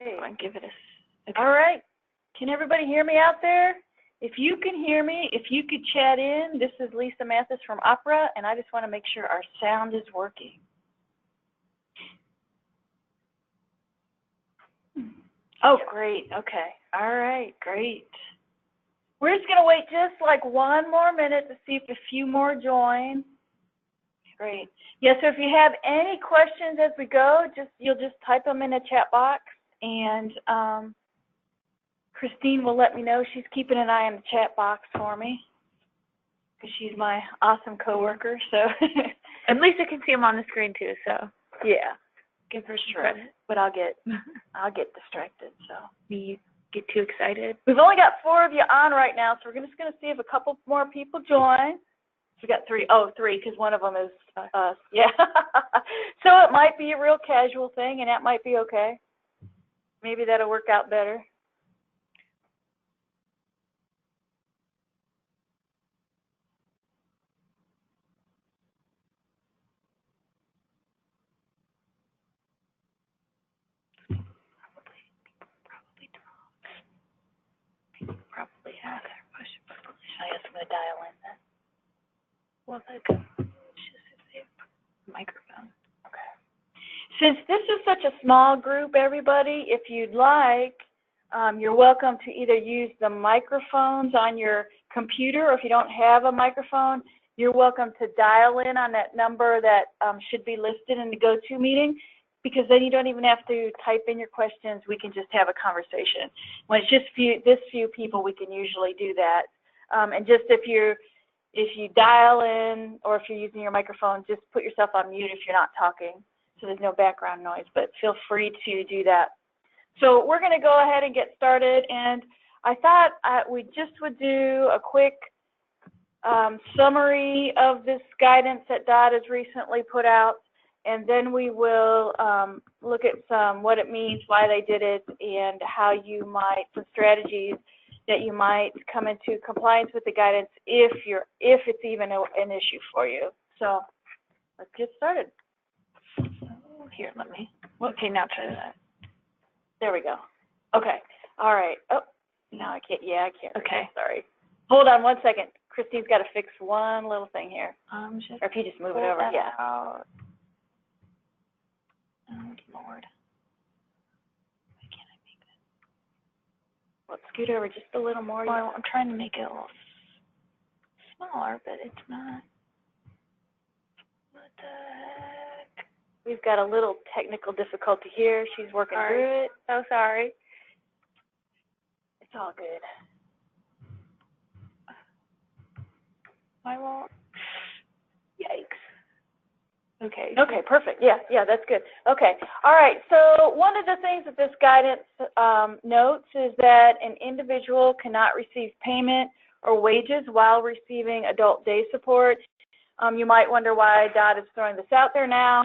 Go and give it a. Okay. All right. Can everybody hear me out there? If you can hear me, if you could chat in, this is Lisa Mathis from OPRA, and I just want to make sure our sound is working. Oh, great. Okay. All right. Great. We're just going to wait just like one more minute to see if a few more join. Great. Yeah, so if you have any questions as we go, you'll just type them in the chat box, and Christine will let me know. She's keeping an eye on the chat box for me because she's my awesome coworker. So at least I can see them on the screen too. So yeah, give her credit. But I'll get distracted. So you get too excited. We've only got 4 of you on right now, so we're just going to see if a couple more people join. We got 3. Oh, 3, because one of them is us. Yeah. So it might be a real casual thing, and that might be okay. Maybe that'll work out better. Probably have. I guess I'm going to dial in then. Well, that's just a microphone. Okay. Since this is such a small group, everybody, if you'd like, you're welcome to either use the microphones on your computer, or if you don't have a microphone, you're welcome to dial in on that number that should be listed in the GoToMeeting, because then you don't even have to type in your questions. We can just have a conversation. When it's just this few people, we can usually do that. And just if you dial in, or if you're using your microphone, just put yourself on mute if you're not talking, so there's no background noise, but feel free to do that. So we're going to go ahead and get started, and I thought we just would do a quick summary of this guidance that DODD has recently put out, and then we will look at what it means, why they did it, and how you might, some strategies that you might come into compliance with the guidance if it's even an issue for you. So let's get started. Here, let me. Okay, now try that. There we go. Okay. All right. Oh, now I can't. Yeah, I can't. Okay. Sorry. Hold on 1 second. Christine's got to fix one little thing here. Just or if you just move it over. Yeah. Out. Oh, Lord. Why can't I make that? Well, scoot over just a little more. Well, I'm trying to make it a little smaller, but it's not. What the heck? We've got a little technical difficulty here. She's working through it. So sorry. It's all good. I won't. Yikes. Okay. Okay, perfect. Yeah, that's good. Okay. All right. So one of the things that this guidance notes is that an individual cannot receive payment or wages while receiving adult day support. You might wonder why DODD is throwing this out there now.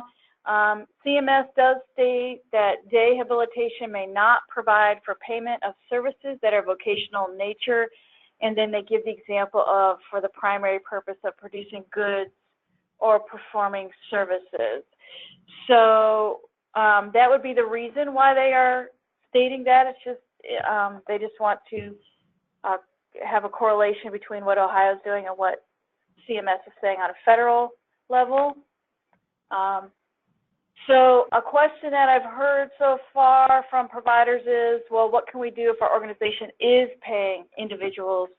CMS does state that day habilitation may not provide for payment of services that are vocational in nature, and then they give the example of for the primary purpose of producing goods or performing services. So that would be the reason why they are stating that. It's just they just want to have a correlation between what Ohio is doing and what CMS is saying on a federal level. So a question that I've heard so far from providers is, well, what can we do if our organization is paying individuals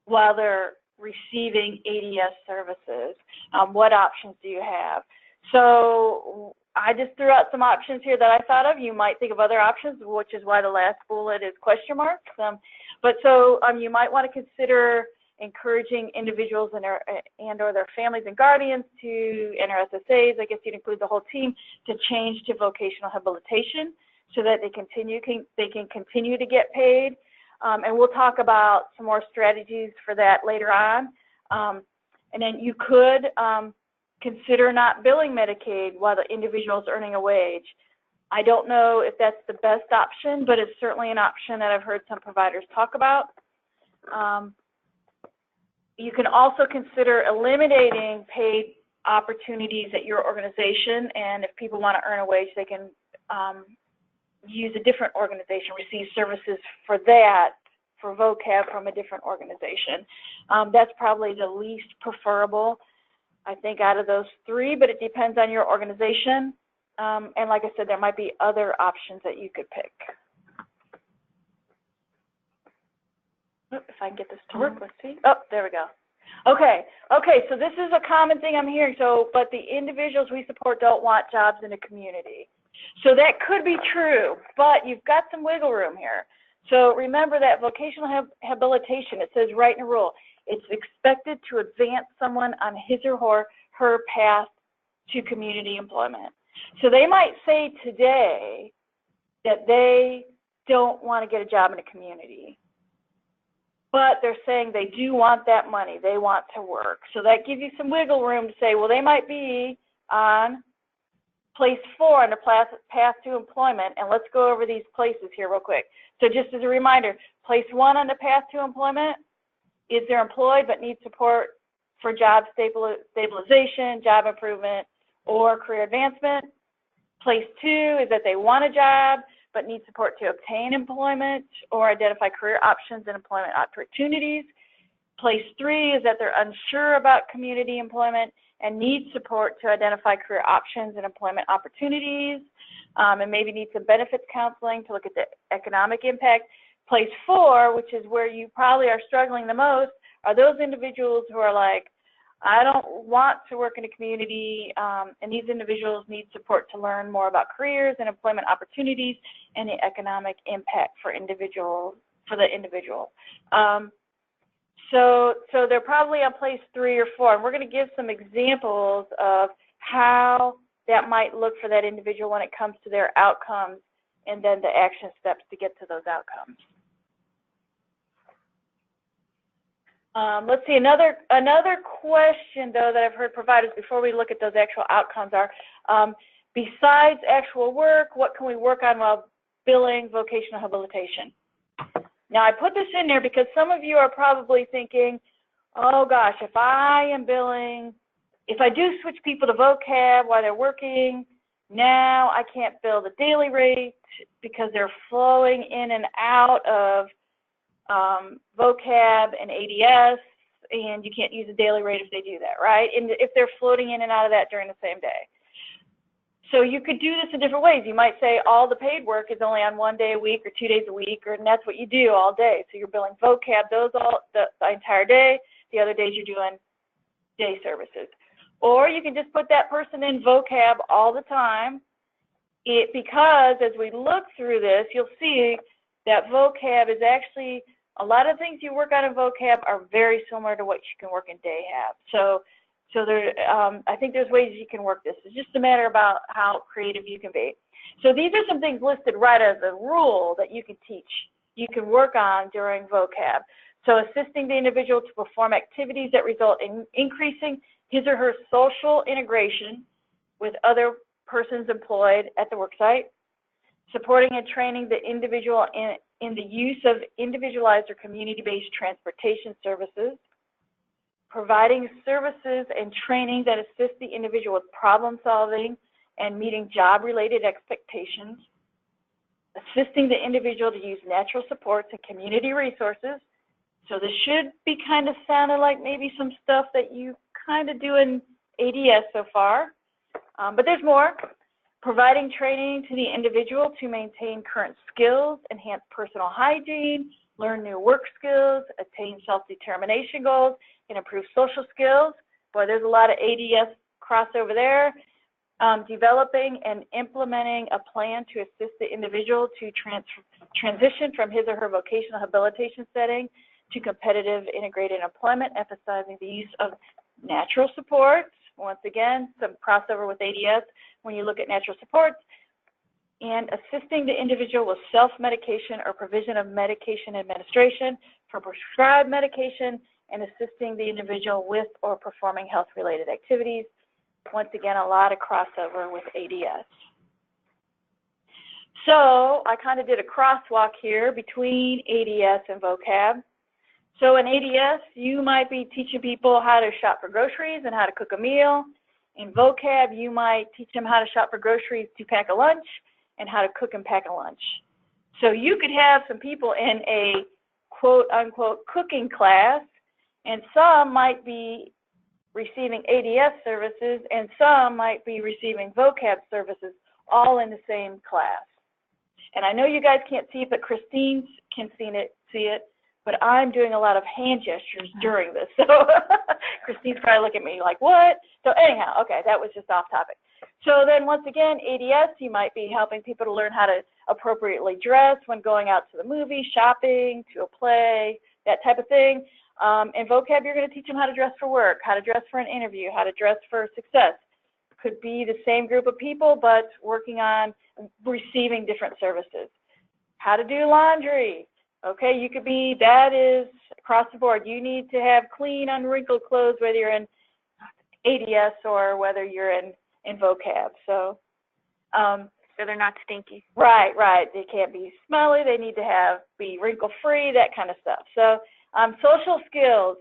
while they're receiving ADS services? What options do you have? So I just threw out some options here that I thought of. You might think of other options, which is why the last bullet is question marks. But so you might want to consider encouraging individuals and or their families and guardians to enter SSAs. I guess you'd include the whole team to change to vocational habilitation so that they can continue to get paid. And we'll talk about some more strategies for that later on. And then you could consider not billing Medicaid while the individual is earning a wage. I don't know if that's the best option, but it's certainly an option that I've heard some providers talk about. You can also consider eliminating paid opportunities at your organization, and if people want to earn a wage, they can use a different organization, receive services for that, for vocab from a different organization. That's probably the least preferable, I think, out of those three, but it depends on your organization. And like I said, there might be other options that you could pick. Oh, if I can get this to work, let's see. Oh, there we go. Okay, so this is a common thing I'm hearing. So, but the individuals we support don't want jobs in the community. So that could be true, but you've got some wiggle room here. So remember that vocational habilitation, it says right in the rule, it's expected to advance someone on his or her path to community employment. So they might say today that they don't want to get a job in the community, but they're saying they do want that money, they want to work. So that gives you some wiggle room to say, well, they might be on place 4 on the path to employment, and let's go over these places here real quick. So just as a reminder, place 1 on the path to employment is they're employed but need support for job stabilization, job improvement, or career advancement. Place 2 is that they want a job but need support to obtain employment or identify career options and employment opportunities. Place 3 is that they're unsure about community employment and need support to identify career options and employment opportunities, and maybe need some benefits counseling to look at the economic impact. Place 4, which is where you probably are struggling the most, are those individuals who are like, I don't want to work in a community, and these individuals need support to learn more about careers and employment opportunities and the economic impact for the individual. So they're probably on place 3 or 4, and we're going to give some examples of how that might look for that individual when it comes to their outcomes and then the action steps to get to those outcomes. Let's see, another question, though, that I've heard providers before we look at those actual outcomes are, besides actual work, what can we work on while billing vocational habilitation? Now, I put this in there because some of you are probably thinking, oh, gosh, if I do switch people to vocab while they're working, now I can't bill the daily rate because they're flowing in and out of vocab and ADS, and you can't use a daily rate if they do that, right? And if they're floating in and out of that during the same day. So you could do this in different ways. You might say all the paid work is only on 1 day a week or 2 days a week, and that's what you do all day. So you're billing vocab the entire day. The other days you're doing day services. Or you can just put that person in vocab all the time, because as we look through this, you'll see that vocab is actually, a lot of things you work on in vocab are very similar to what you can work in DayHab. So there, I think there's ways you can work this. It's just a matter about how creative you can be. So these are some things listed right as a rule that you can teach, you can work on during vocab. So assisting the individual to perform activities that result in increasing his or her social integration with other persons employed at the worksite, supporting and training the individual in the use of individualized or community-based transportation services, providing services and training that assist the individual with problem solving and meeting job-related expectations, assisting the individual to use natural supports and community resources. So this should be kind of sounding like maybe some stuff that you kind of do in ADS so far, but there's more. Providing training to the individual to maintain current skills, enhance personal hygiene, learn new work skills, attain self-determination goals, and improve social skills. Boy, there's a lot of ADS crossover there. Developing and implementing a plan to assist the individual to transition from his or her vocational habilitation setting to competitive integrated employment, emphasizing the use of natural supports. Once again, some crossover with ADS when you look at natural supports, and assisting the individual with self-medication or provision of medication administration for prescribed medication, and assisting the individual with or performing health-related activities. Once again, a lot of crossover with ADS. So I kind of did a crosswalk here between ADS and vocab. So in ADS, you might be teaching people how to shop for groceries and how to cook a meal. In vocab, you might teach them how to shop for groceries to pack a lunch. and how to cook and pack a lunch. So you could have some people in a quote-unquote cooking class, and some might be receiving ADS services, and some might be receiving vocab services, all in the same class. And I know you guys can't see it, but Christine can see it, but I'm doing a lot of hand gestures during this. So Christine's probably looking at me like, what? So anyhow, okay, that was just off topic. So then once again, ADS, you might be helping people to learn how to appropriately dress when going out to the movie, shopping, to a play, that type of thing. In vocab, you're going to teach them how to dress for work, how to dress for an interview, how to dress for success. Could be the same group of people, but working on receiving different services. How to do laundry. Okay, you could be, that is across the board. You need to have clean, unwrinkled clothes, whether you're in ADS or whether you're in vocab. So they're not stinky. Right. They can't be smelly. They need to be wrinkle-free, that kind of stuff. So social skills.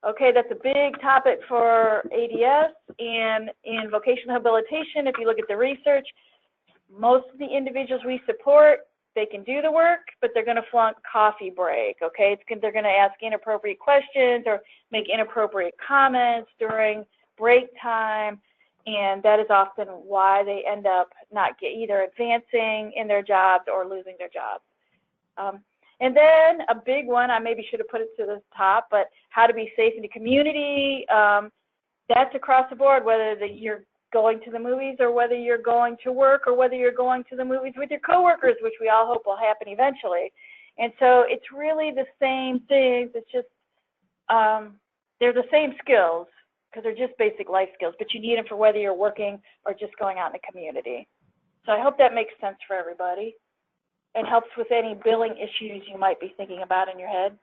Okay, that's a big topic for ADS, and in vocational habilitation, if you look at the research, most of the individuals we support, they can do the work, but they're going to flunk coffee break, okay? They're going to ask inappropriate questions or make inappropriate comments during break time, and that is often why they end up not either advancing in their jobs or losing their jobs. And then a big one, I maybe should have put it to the top, but how to be safe in the community. That's across the board, whether you're going to the movies or whether you're going to work or whether you're going to the movies with your coworkers, which we all hope will happen eventually. And so it's really the same things. It's just they're the same skills because they're just basic life skills, but you need them for whether you're working or just going out in the community. So I hope that makes sense for everybody and helps with any billing issues you might be thinking about in your head.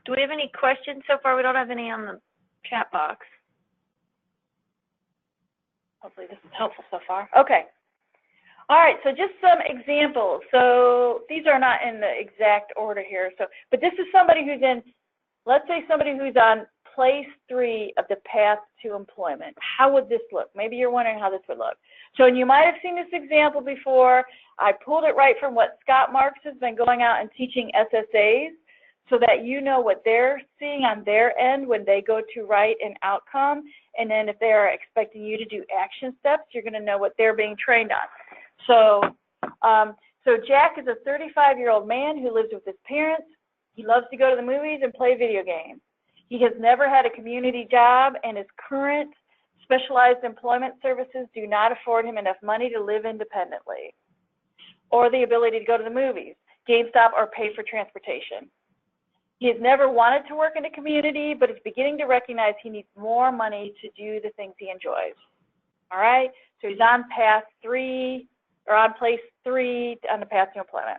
Do we have any questions so far? We don't have any on the chat box. Hopefully this is helpful so far. Okay. All right, so just some examples. So these are not in the exact order here. But this is somebody who's in, let's say somebody who's on place 3 of the path to employment. How would this look? Maybe you're wondering how this would look. So, and you might have seen this example before. I pulled it right from what Scott Marks has been going out and teaching SSAs so that you know what they're seeing on their end when they go to write an outcome. And then if they're expecting you to do action steps, you're going to know what they're being trained on. So, Jack is a 35-year-old man who lives with his parents. He loves to go to the movies and play video games. He has never had a community job, and his current specialized employment services do not afford him enough money to live independently or the ability to go to the movies, GameStop, or pay for transportation. He has never wanted to work in a community, but is beginning to recognize he needs more money to do the things he enjoys. All right? So he's on path 3, or on place 3 on the path to employment.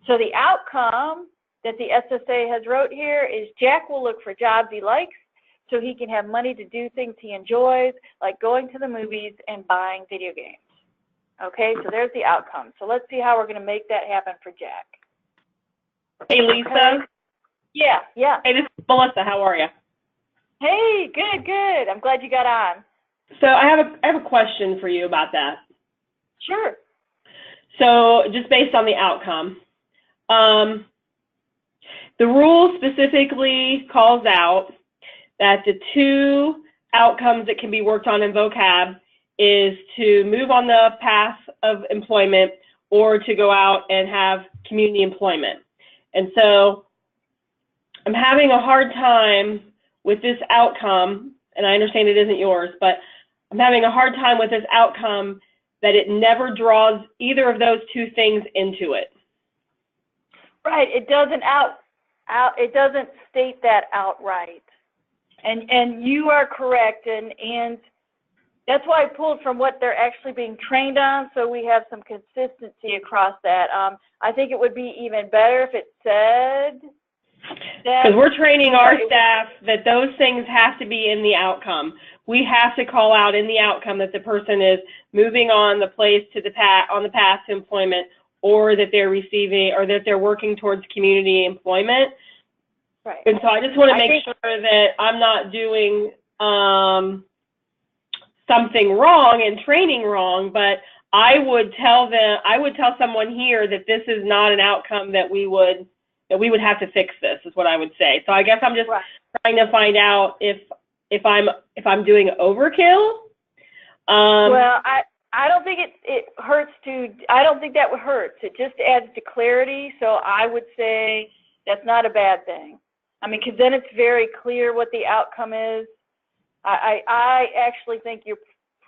So the outcome that the SSA has wrote here is Jack will look for jobs he likes so he can have money to do things he enjoys, like going to the movies and buying video games. Okay, so there's the outcome. So let's see how we're going to make that happen for Jack. Hey, Lisa. Okay. Yeah. Hey, this is Melissa. How are you? Hey, good. I'm glad you got on. So I have a question for you about that. Sure. So just based on the outcome, the rule specifically calls out that the 2 outcomes that can be worked on in vocab is to move on the path of employment or to go out and have community employment. And so I'm having a hard time with this outcome, and I understand it isn't yours, but I'm having a hard time with this outcome that it never draws either of those 2 things into it. Right, it doesn't it doesn't state that outright. And you are correct, and that's why I pulled from what they're actually being trained on, so we have some consistency across that. I think it would be even better if it said that. Because we're training our staff that those things have to be in the outcome. We have to call out in the outcome that the person is moving on the place to the path to employment, or that they're receiving, or that they're working towards community employment. Right. And so I just want to make sure that I'm not doing something wrong and training wrong, but I would tell someone here that this is not an outcome that we would have to fix this, is what I would say. So I guess I'm just trying to find out if I'm doing overkill. Well, I don't think it hurts I don't think that would hurt. It just adds to clarity. So I would say that's not a bad thing. I mean, because then it's very clear what the outcome is. I actually think if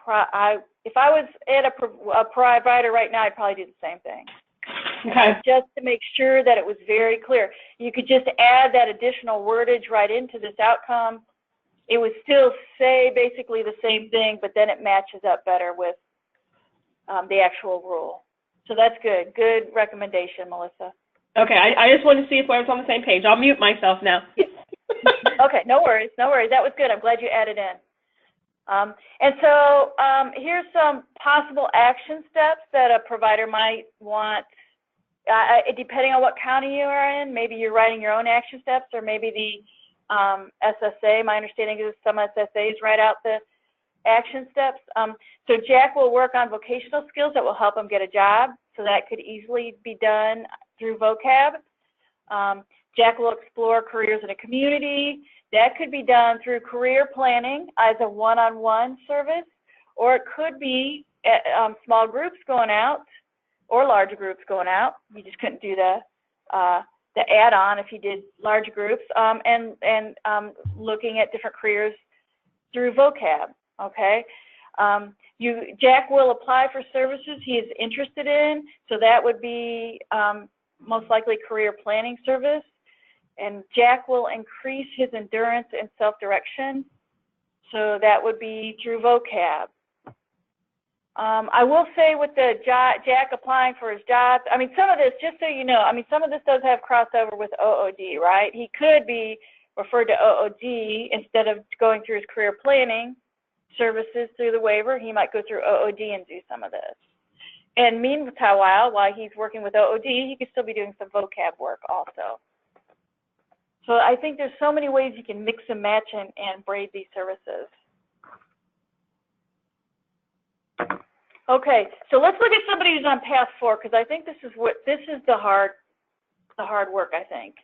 I was at a provider right now, I'd probably do the same thing. Okay. Just to make sure that it was very clear. You could just add that additional wordage right into this outcome. It would still say basically the same thing, but then it matches up better with the actual rule. So that's good. Good recommendation, Melissa. Okay, I just wanted to see if I was on the same page. I'll mute myself now. Okay, no worries, no worries. That was good. I'm glad you added in. And so here's some possible action steps that a provider might want. Depending on what county you are in, maybe you're writing your own action steps, or maybe the SSA. My understanding is some SSAs write out the action steps. So Jack will work on vocational skills that will help him get a job. So that could easily be done through vocab. Jack will explore careers in a community. That could be done through career planning as a one-on-one service, or it could be small groups going out or larger groups going out. You just couldn't do the add-on if you did large groups, and looking at different careers through vocab. Okay. Jack will apply for services he is interested in, so that would be most likely career planning service. And Jack will increase his endurance and self-direction, so that would be through vocab. I will say with the Jack applying for his jobs, I mean, some of this, just so you know, I mean, some of this does have crossover with OOD, right? He could be referred to OOD instead of going through his career planning services through the waiver. He might go through OOD and do some of this. And meanwhile, while he's working with OOD, he could still be doing some vocab work also. So I think there's so many ways you can mix and match and braid these services. Okay, so let's look at somebody who's on path 4, because I think this is the hard work, I think.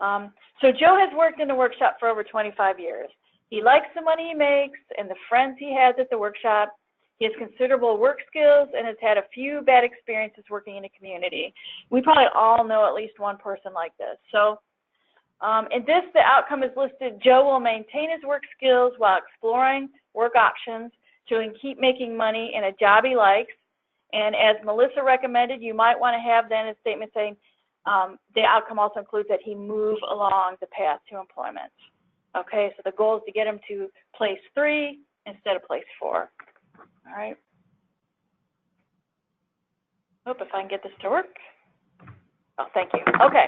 So Joe has worked in the workshop for over 25 years. He likes the money he makes and the friends he has at the workshop. He has considerable work skills and has had a few bad experiences working in a community. We probably all know at least one person like this. So in this, the outcome is listed: Joe will maintain his work skills while exploring work options so he can keep making money in a job he likes. And as Melissa recommended, you might want to have then a statement saying the outcome also includes that he move along the path to employment. Okay, so the goal is to get him to place 3 instead of place 4. All right. Hope if I can get this to work. Oh, thank you. Okay.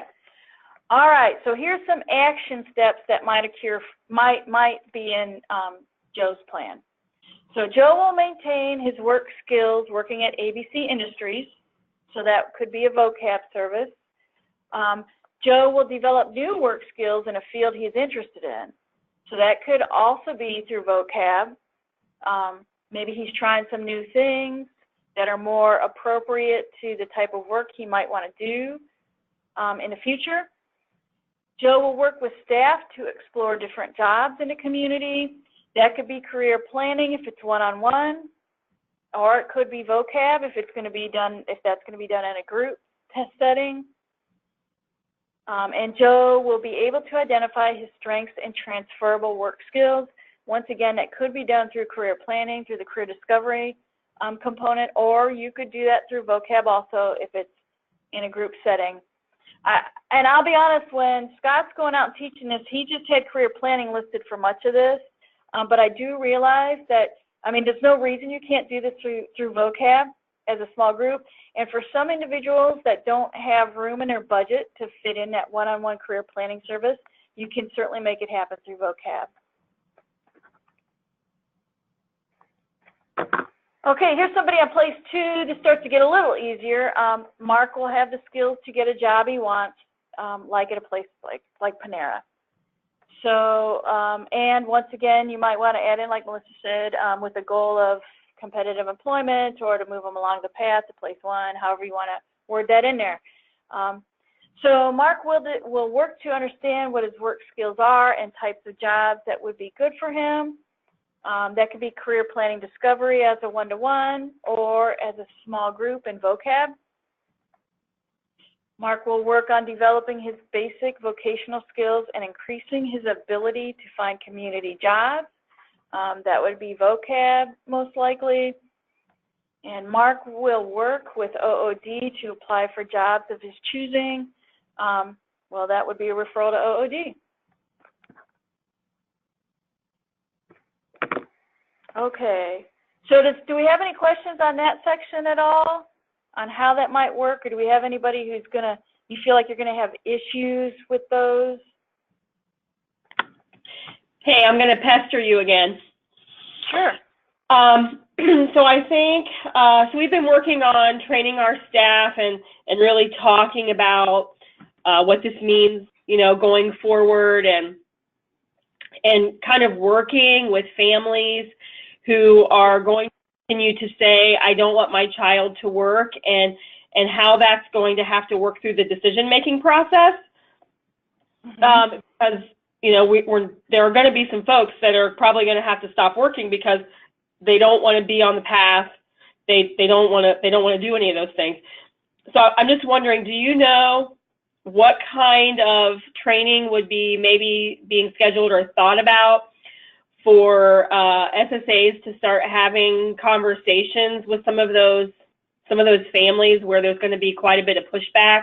All right. So here's some action steps that might be in Joe's plan. So Joe will maintain his work skills working at ABC Industries. So that could be a vocab service. Joe will develop new work skills in a field he's interested in. So that could also be through vocab. Maybe he's trying some new things that are more appropriate to the type of work he might want to do in the future. Joe will work with staff to explore different jobs in the community. That could be career planning if it's one-on-one, or it could be vocab if that's going to be done in a group test setting. And Joe will be able to identify his strengths and transferable work skills. Once again, that could be done through career planning, through the career discovery component, or you could do that through vocab also if it's in a group setting. And I'll be honest, when Scott's going out and teaching this, he just had career planning listed for much of this. But I do realize that, I mean, there's no reason you can't do this through vocab as a small group. And for some individuals that don't have room in their budget to fit in that one-on-one career planning service, you can certainly make it happen through vocab. Okay, here's somebody on place 2. This starts to get a little easier. Mark will have the skills to get a job he wants, like at a place like Panera. So, and once again, you might want to add in, like Melissa said, with the goal of competitive employment or to move them along the path to place one, however you want to word that in there. So Mark will work to understand what his work skills are and types of jobs that would be good for him. That could be career planning discovery as a one-to-one or as a small group in vocab. Mark will work on developing his basic vocational skills and increasing his ability to find community jobs. That would be vocab, most likely. And Mark will work with OOD to apply for jobs of his choosing. Well, that would be a referral to OOD. Okay. So do we have any questions on that section at all? On how that might work? Or do we have anybody who's you feel like you're gonna have issues with those? Hey, I'm gonna pester you again. Sure. So I think, so we've been working on training our staff and really talking about what this means, going forward and kind of working with families who are going to continue to say, I don't want my child to work, and how that's going to have to work through the decision-making process. Because, there are going to be some folks that are probably going to have to stop working because they don't want to be on the path. They don't want to do any of those things. So I'm just wondering, do you know what kind of training would be maybe being scheduled or thought about for SSAs to start having conversations with some of those families where there's going to be quite a bit of pushback?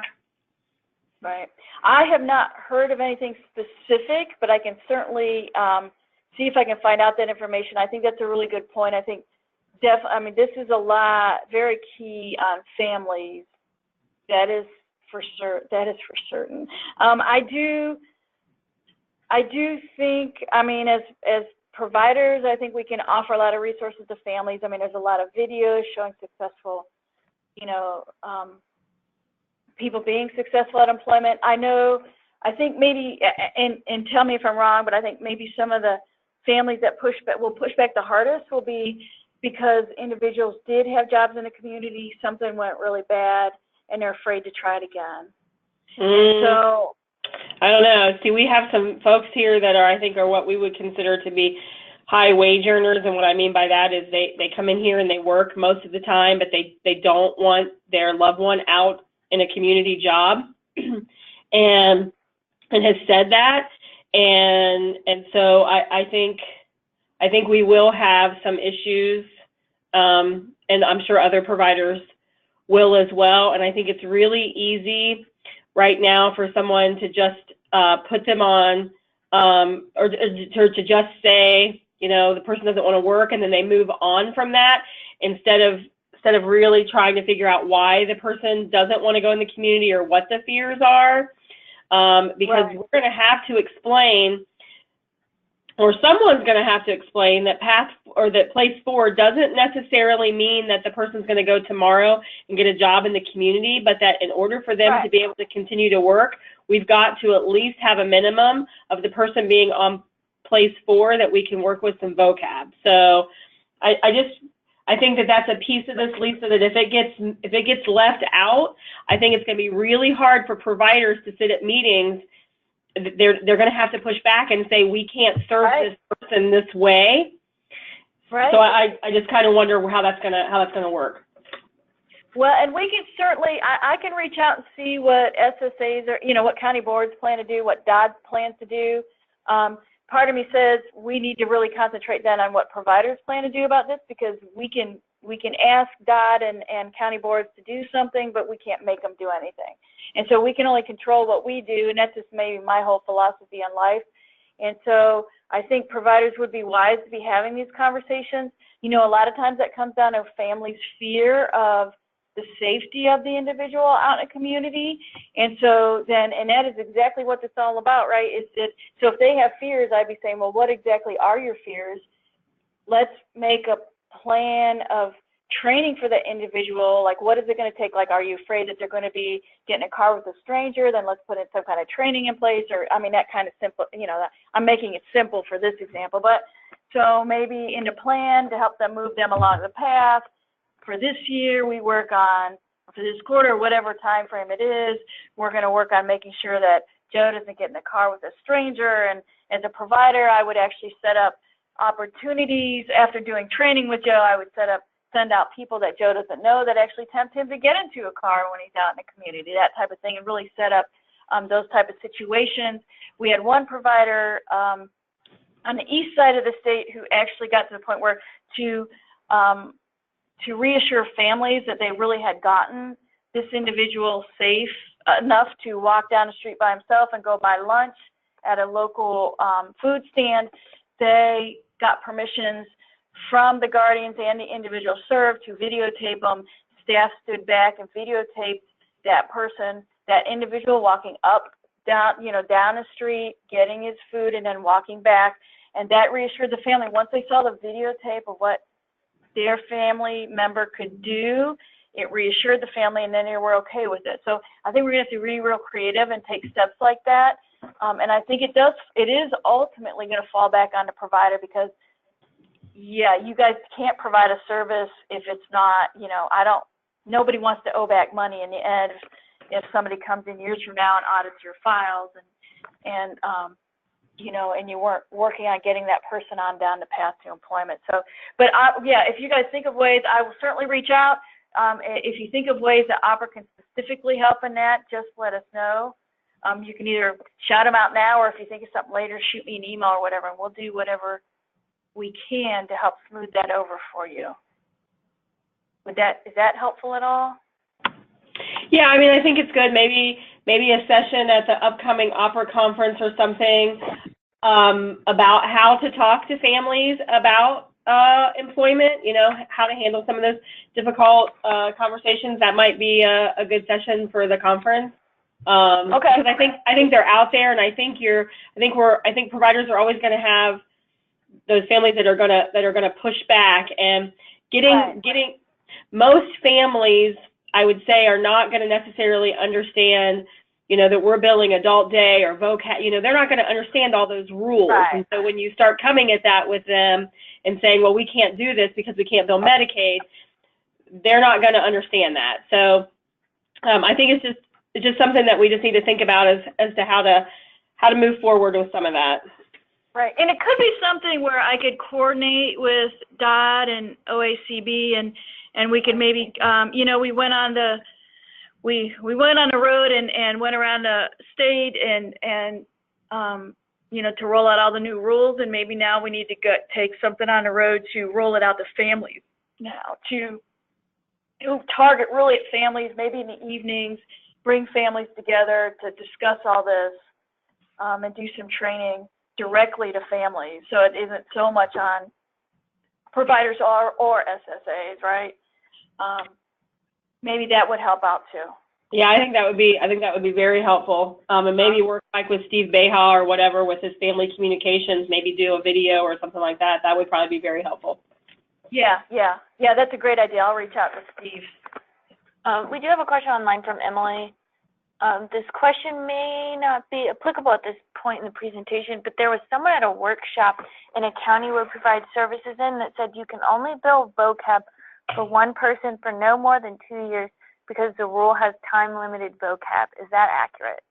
Right. I have not heard of anything specific, but I can certainly see if I can find out that information. I think that's a really good point. I think this is very key on families. That is for certain. I do think, as providers, I think we can offer a lot of resources to families. There's a lot of videos showing successful, people being successful at employment. I think maybe, and tell me if I'm wrong, but I think maybe some of the families that will push back the hardest will be because individuals did have jobs in the community, something went really bad, and they're afraid to try it again. So I don't know. See, we have some folks here that are what we would consider to be high wage earners, and what I mean by that is they come in here and they work most of the time, but they don't want their loved one out in a community job, and has said that, and so I think we will have some issues, and I'm sure other providers will as well. And I think it's really easy right now for someone to just put them on, or to just say, the person doesn't want to work, and then they move on from that instead of really trying to figure out why the person doesn't want to go in the community or what the fears are, because right. We're going to have to explain, or someone's going to have to explain that that place forward doesn't necessarily mean that the person's going to go tomorrow and get a job in the community, but that in order for them to be able to continue to work, we've got to at least have a minimum of the person being on place 4 that we can work with some vocab. So I think that that's a piece of this, Lisa, that if it gets left out, I think it's going to be really hard for providers to sit at meetings. They're going to have to push back and say, we can't serve this person this way. Right. So I just kind of wonder how that's going to work. Well, and we can certainly, I can reach out and see what SSAs are, what county boards plan to do, what DODD plans to do. Part of me says we need to really concentrate then on what providers plan to do about this, because we can ask DODD and county boards to do something, but we can't make them do anything. And so we can only control what we do, and that's just maybe my whole philosophy on life. And so I think providers would be wise to be having these conversations. A lot of times that comes down to families' fear of the safety of the individual out in a community. And so then, and that is exactly what it's all about, right? So if they have fears, I'd be saying, well, what exactly are your fears? Let's make a plan of training for the individual. Like, what is it going to take? Like, are you afraid that they're going to be getting in a car with a stranger? Then let's put in some kind of training in place, or, that kind of simple, I'm making it simple for this example. But So maybe in the plan to help them move them along the path. For this year, we work on, for this quarter, whatever time frame it is, we're going to work on making sure that Joe doesn't get in the car with a stranger. And as a provider, I would actually set up opportunities. After doing training with Joe, I would send out people that Joe doesn't know that actually tempt him to get into a car when he's out in the community, that type of thing, and really set up those type of situations. We had one provider on the east side of the state who actually got to the point where to reassure families that they really had gotten this individual safe enough to walk down the street by himself and go buy lunch at a local food stand, they got permissions from the guardians and the individual served to videotape them. Staff stood back and videotaped that person, that individual walking down the street, getting his food, and then walking back. And that reassured the family. Once they saw the videotape of what their family member could do, it reassured the family, and then they were okay with it. So I think we're going to have to be real creative and take steps like that. And I think it is ultimately going to fall back on the provider because, yeah, you guys can't provide a service if it's not, nobody wants to owe back money in the end if somebody comes in years from now and audits your files and you weren't working on getting that person on down the path to employment. So, but if you guys think of ways, I will certainly reach out. If you think of ways that OPRA can specifically help in that, just let us know. You can either shout them out now, or if you think of something later, shoot me an email or whatever, and we'll do whatever we can to help smooth that over for you. Is that helpful at all? Yeah, I mean, I think it's good. Maybe a session at the upcoming OPRA conference or something about how to talk to families about employment, how to handle some of those difficult conversations. That might be a good session for the conference. Okay. Because I think they're out there, and I think providers are always going to have those families that are gonna push back, and getting most families, I would say, are not going to necessarily understand, that we're billing adult day or vocab. They're not going to understand all those rules. Right. And so when you start coming at that with them and saying, well, we can't do this because we can't bill Medicaid, they're not going to understand that. So I think it's just something that we just need to think about as to how to move forward with some of that. Right, and it could be something where I could coordinate with DODD and OACB, and we could maybe, we went on the road and went around the state and to roll out all the new rules, and maybe now we need to take something on the road to roll it out to families now, to target really at families, maybe in the evenings, bring families together to discuss all this and do some training directly to families, so it isn't so much on providers or SSAs, right? Maybe that would help out too. Yeah, I think that would be very helpful. And maybe work like with Steve Beha or whatever with his family communications. Maybe do a video or something like that. That would probably be very helpful. Yeah. That's a great idea. I'll reach out to Steve. We do have a question online from Emily. This question may not be applicable at this point in the presentation, but there was someone at a workshop in a county we provide services in that said you can only bill vocab for one person for no more than 2 years because the rule has time-limited vocab. Is that accurate?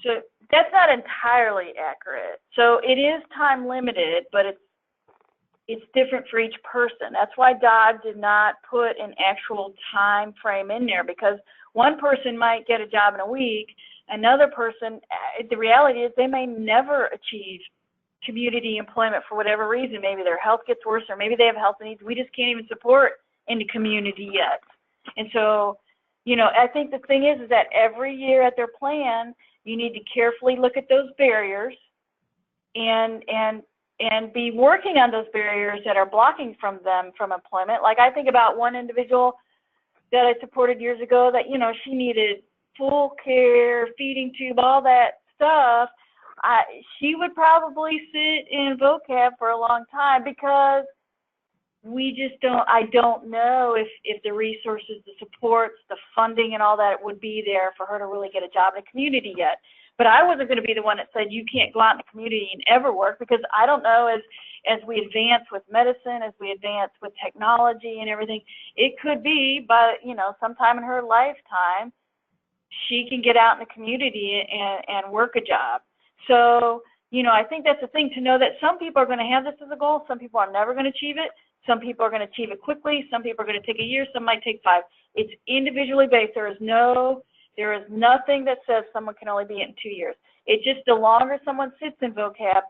So that's not entirely accurate. So it is time-limited, but it's different for each person. That's why DODD did not put an actual time frame in there, because one person might get a job in a week, another person, the reality is they may never achieve community employment for whatever reason. Maybe their health gets worse, or maybe they have health needs we just can't even support in the community yet. And so, I think the thing is that every year at their plan, you need to carefully look at those barriers and be working on those barriers that are blocking them from employment. Like I think about one individual that I supported years ago that, she needed full care, feeding tube, all that stuff. She would probably sit in vocab for a long time because we just don't, I don't know if the resources, the supports, the funding and all that would be there for her to really get a job in the community yet. But I wasn't going to be the one that said you can't go out in the community and ever work, because I don't know, as we advance with medicine, as we advance with technology and everything, it could be by, you know, sometime in her lifetime, she can get out in the community and work a job. So, you know, I think that's the thing to know, that some people are going to have this as a goal. Some people are never going to achieve it. Some people are going to achieve it quickly. Some people are going to take a year. Some might take 5. It's individually based. There is nothing that says someone can only be in 2 years. It's just the longer someone sits in vocab,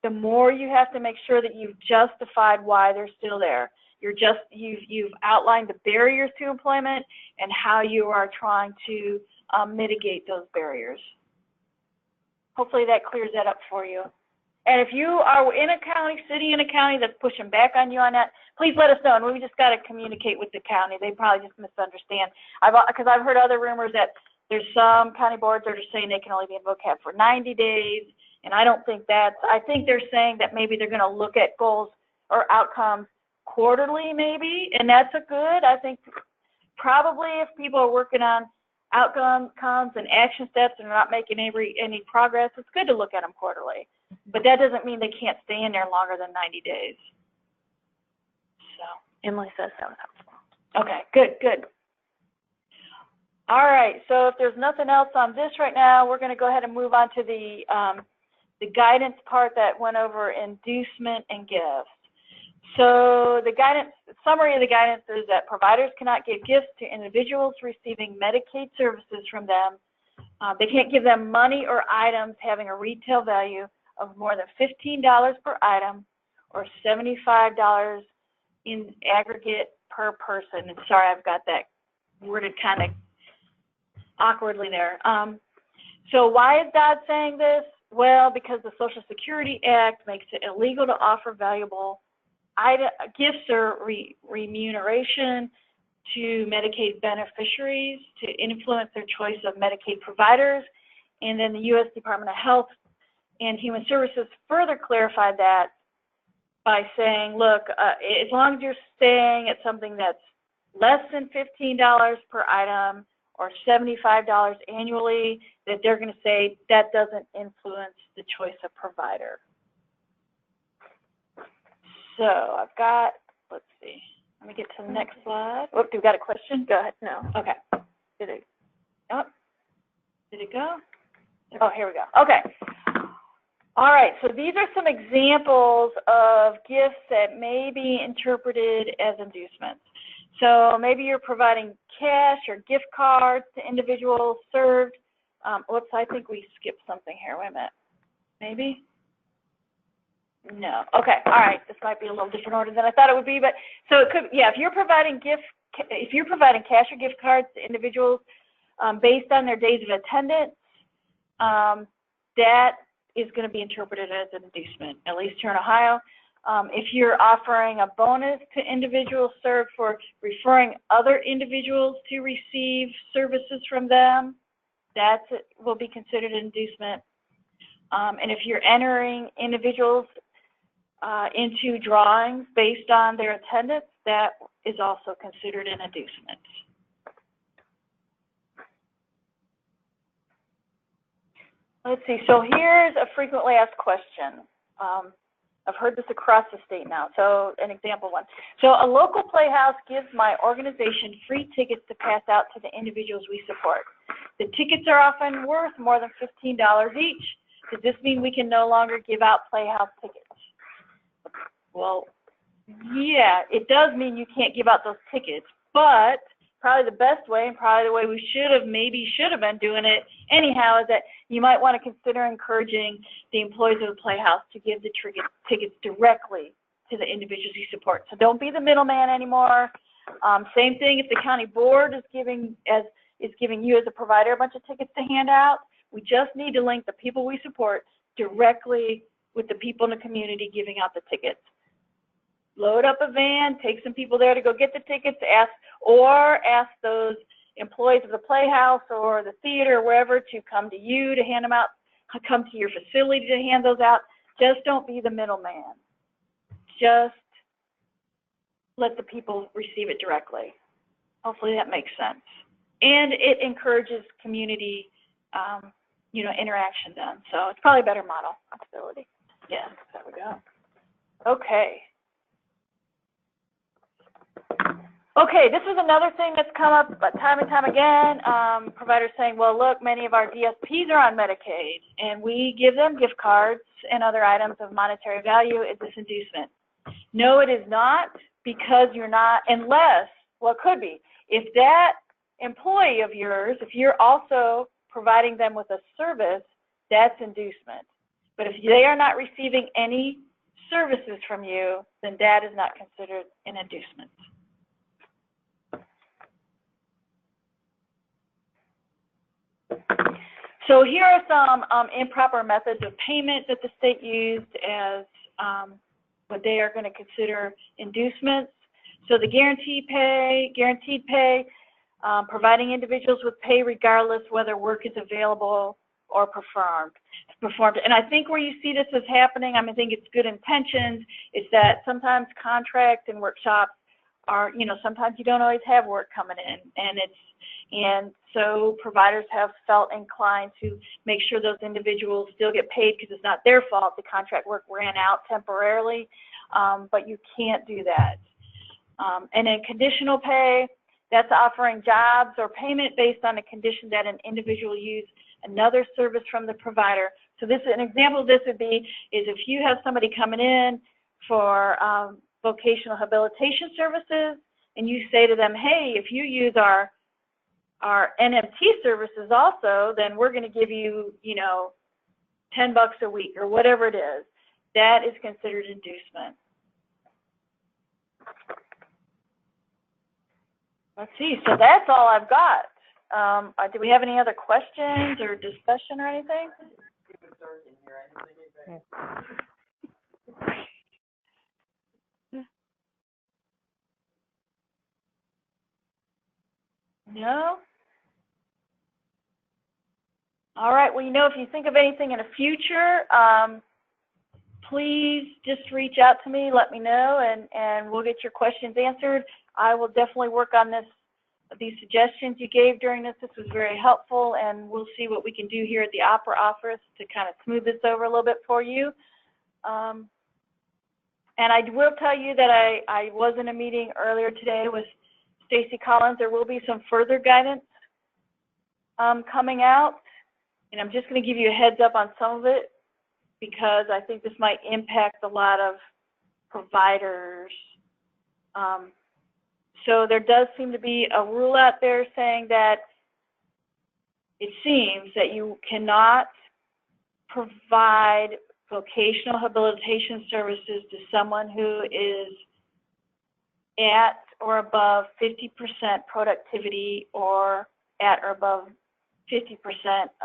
the more you have to make sure that you've justified why they're still there. You've outlined the barriers to employment and how you are trying to mitigate those barriers. Hopefully that clears that up for you. And if you are in a county, city in a county that's pushing back on you on that, please let us know. And we just got to communicate with the county. They probably just misunderstand. Because I've heard other rumors that there's some county boards that are saying they can only be in vocab for 90 days. And I don't think that's, I think they're saying that maybe they're going to look at goals or outcomes quarterly maybe. And that's a good, I think probably if people are working on outcomes and action steps and are not making any progress, it's good to look at them quarterly. But that doesn't mean they can't stay in there longer than 90 days. So Emily says that was helpful. okay, good. All right, so if there's nothing else on this right now, we're going to go ahead and move on to the guidance part that went over inducement and gifts. So the guidance, summary of the guidance is that providers cannot give gifts to individuals receiving Medicaid services from them. They can't give them money or items having a retail value of more than $15 per item or $75 in aggregate per person. And sorry, I've got that worded kind of awkwardly there. So why is God saying this? Well, because the Social Security Act makes it illegal to offer valuable gifts or remuneration to Medicaid beneficiaries to influence their choice of Medicaid providers. And then the U.S. Department of Health and Human Services further clarified that by saying, look, as long as you're staying at something that's less than $15 per item or $75 annually, that they're going to say that doesn't influence the choice of provider. So I've got, let's see, let me get to the next slide. Oh, do we got a question? Go ahead. No. Okay. Did it go? Oh, here we go. Okay. All right, so these are some examples of gifts that may be interpreted as inducements. So maybe you're providing cash or gift cards to individuals served. Whoops, I think we skipped something here. Wait a minute. Maybe? No. Okay. All right. This might be a little different order than I thought it would be, but so it could. Yeah. If you're providing cash or gift cards to individuals based on their days of attendance, that is going to be interpreted as an inducement, at least here in Ohio. If you're offering a bonus to individuals served for referring other individuals to receive services from them, that will be considered an inducement. And if you're entering individuals into drawings based on their attendance, that is also considered an inducement. Let's see, so here's a frequently asked question. I've heard this across the state now, so an example one. So a local playhouse gives my organization free tickets to pass out to the individuals we support. The tickets are often worth more than $15 each. Does this mean we can no longer give out playhouse tickets? Well, yeah, it does mean you can't give out those tickets, but probably the best way, and probably the way we should have been doing it anyhow, is that you might want to consider encouraging the employees of the playhouse to give the tickets directly to the individuals you support. So don't be the middleman anymore. Same thing if the county board is giving you as a provider a bunch of tickets to hand out. We just need to link the people we support directly with the people in the community giving out the tickets. Load up a van, take some people there to go get the tickets, ask those employees of the playhouse or the theater or wherever to come to you to hand them out, come to your facility to hand those out. Just don't be the middleman. Just let the people receive it directly. Hopefully that makes sense. And it encourages community, you know, interaction then. So it's probably a better model. Possibility. Yeah, there we go. Okay. Okay, this is another thing that's come up time and time again. Providers saying, well, look, many of our DSPs are on Medicaid, and we give them gift cards and other items of monetary value. Is this inducement? No, it is not, because you're not, unless, well, it could be. If that employee of yours, if you're also providing them with a service, that's inducement. But if they are not receiving any services from you, then that is not considered an inducement. So here are some improper methods of payment that the state used as what they are going to consider inducements. So the guaranteed pay, providing individuals with pay regardless whether work is available or performed. And I think where you see this is happening, I think it's good intentions, is that sometimes contracts and workshops are, you know, sometimes you don't always have work coming in, and so providers have felt inclined to make sure those individuals still get paid because it's not their fault. The contract work ran out temporarily, but you can't do that. And then conditional pay, that's offering jobs or payment based on the condition that an individual use another service from the provider. So this, an example of this would be, is if you have somebody coming in for vocational habilitation services, and you say to them, hey, if you use our NMT services also, then we're going to give you, you know, $10 a week or whatever it is. That is considered inducement. Let's see, so that's all I've got. Do we have any other questions or discussion or anything? No? All right, well, you know, if you think of anything in the future, please just reach out to me, let me know, and we'll get your questions answered. I will definitely work on these suggestions you gave during this. This was very helpful, and we'll see what we can do here at the OPRA office to kind of smooth this over a little bit for you. And I will tell you that I was in a meeting earlier today with Stacy Collins. There will be some further guidance coming out, and I'm just going to give you a heads up on some of it because I think this might impact a lot of providers. So there does seem to be a rule out there saying that it seems that you cannot provide vocational habilitation services to someone who is at or above 50% productivity or at or above 50%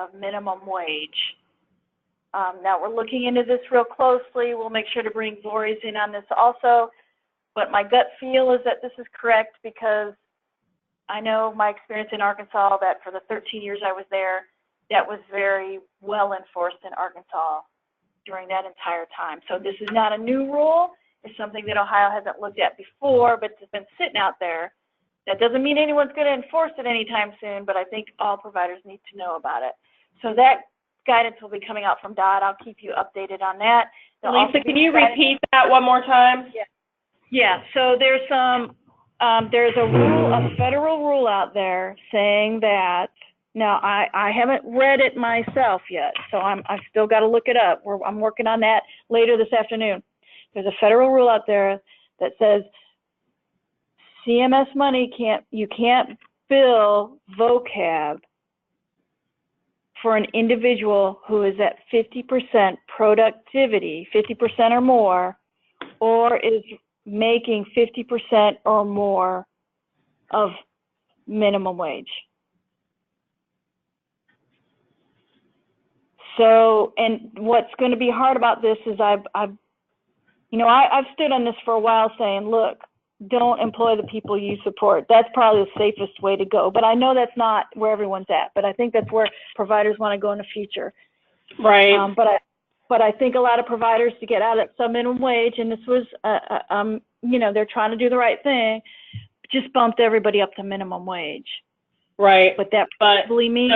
of minimum wage. Now we're looking into this real closely. We'll make sure to bring Voorhees in on this also. But my gut feel is that this is correct because I know my experience in Arkansas that for the 13 years I was there, that was very well enforced in Arkansas during that entire time. So this is not a new rule. It's something that Ohio hasn't looked at before, but it's been sitting out there. That doesn't mean anyone's going to enforce it anytime soon, but I think all providers need to know about it. So that guidance will be coming out from DODD. I'll keep you updated on that. Lisa, can you repeat that one more time? Yeah. Yeah, so there's there's a rule, a federal rule out there saying that, now I haven't read it myself yet, so I've still got to look it up. I'm working on that later this afternoon. There's a federal rule out there that says CMS money you can't bill vocab for an individual who is at 50% productivity, 50% or more, or is making 50% or more of minimum wage. So, and what's going to be hard about this is I've stood on this for a while saying, look, don't employ the people you support. That's probably the safest way to go. But I know that's not where everyone's at. But I think that's where providers want to go in the future. Right. But I think a lot of providers to get out at some minimum wage, and this was you know, they're trying to do the right thing, just bumped everybody up to minimum wage. Right. But that probably means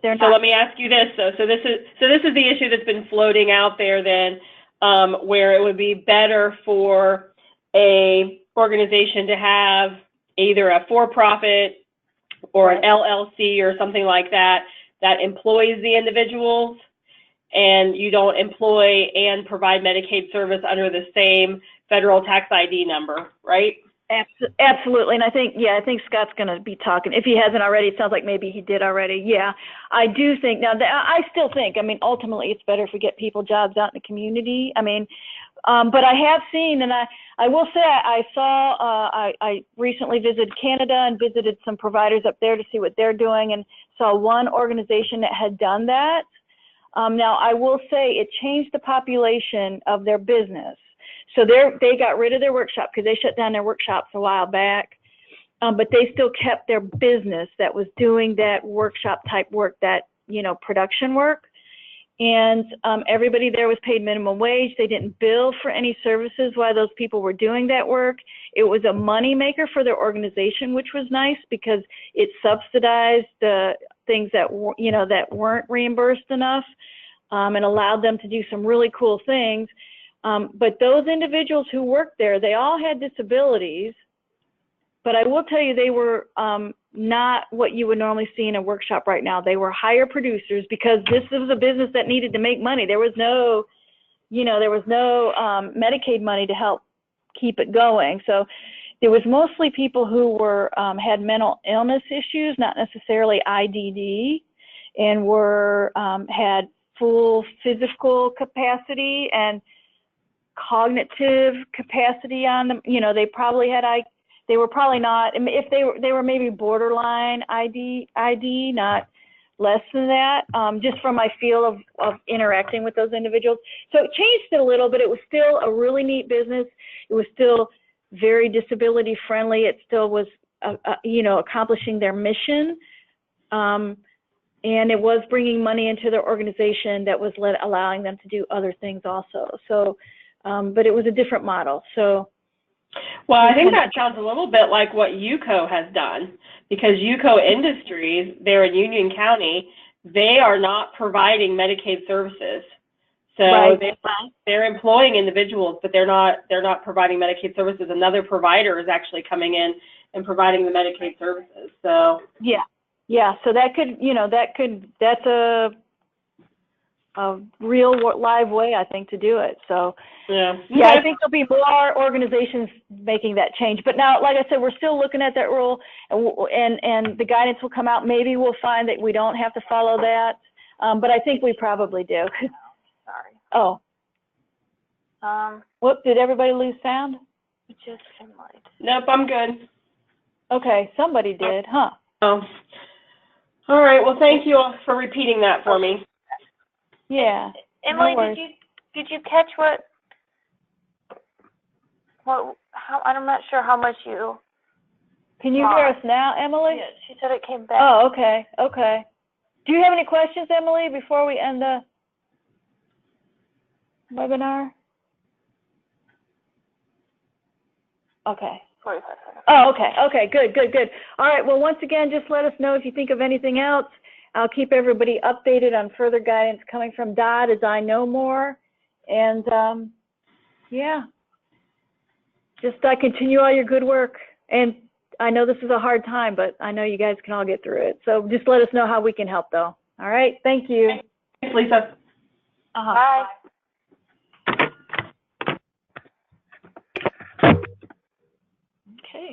they're not. So let me ask you this, though. So this is the issue that's been floating out there then, where it would be better for a organization to have either a for-profit or an LLC or something like that employs the individuals, and you don't employ and provide Medicaid service under the same federal tax ID number, right? Absolutely, and I think Scott's going to be talking. If he hasn't already, it sounds like maybe he did already. Yeah, I do think, now, I still think, I mean, ultimately it's better if we get people jobs out in the community. I mean, but I have seen, and I will say I recently visited Canada and visited some providers up there to see what they're doing, and saw one organization that had done that. Now, I will say it changed the population of their business. So they got rid of their workshop because they shut down their workshops a while back, but they still kept their business that was doing that workshop type work, that, you know, production work. And everybody there was paid minimum wage. They didn't bill for any services while those people were doing that work. It was a money maker for their organization, which was nice because it subsidized the things that, you know, that weren't reimbursed enough, and allowed them to do some really cool things. But those individuals who worked there, they all had disabilities, but I will tell you they were not what you would normally see in a workshop right now. They were higher producers because this was a business that needed to make money. There was no, you know, Medicaid money to help keep it going. So there was mostly people who were had mental illness issues, not necessarily IDD, and had full physical capacity and cognitive capacity on them. You know, they probably had they were probably not, if they were maybe borderline ID, not less than that, just from my feel of interacting with those individuals. So it changed it a little, but it was still a really neat business. It was still very disability friendly. It still was, you know, accomplishing their mission. And it was bringing money into their organization that was allowing them to do other things also. So, but it was a different model. So, well, I think that sounds a little bit like what UCO has done, because UCO Industries, they're in Union County, they are not providing Medicaid services. So they're employing individuals, but they're not providing Medicaid services. Another provider is actually coming in and providing the Medicaid services. So yeah. So that could, you know, that's a real live way, I think, to do it. So yeah, I think there'll be more organizations making that change. But now, like I said, we're still looking at that rule, and the guidance will come out. Maybe we'll find that we don't have to follow that, but I think we probably do. Sorry. Oh. What, did everybody lose sound? Just light. Nope, I'm good. Okay, somebody did, huh? Oh. All right. Well, thank you all for repeating that for me. Yeah. Emily, did you catch what? How? I'm not sure how much you. Can you hear us now, Emily? Yeah, she said it came back. Oh, okay. Okay. Do you have any questions, Emily, before we end the webinar? Okay. 45 seconds. Oh, okay. Okay, good. All right, well, once again, just let us know if you think of anything else. I'll keep everybody updated on further guidance coming from DODD as I know more. And, yeah, just continue all your good work. And I know this is a hard time, but I know you guys can all get through it. So just let us know how we can help, though. All right, thank you. Thanks, Lisa. Bye.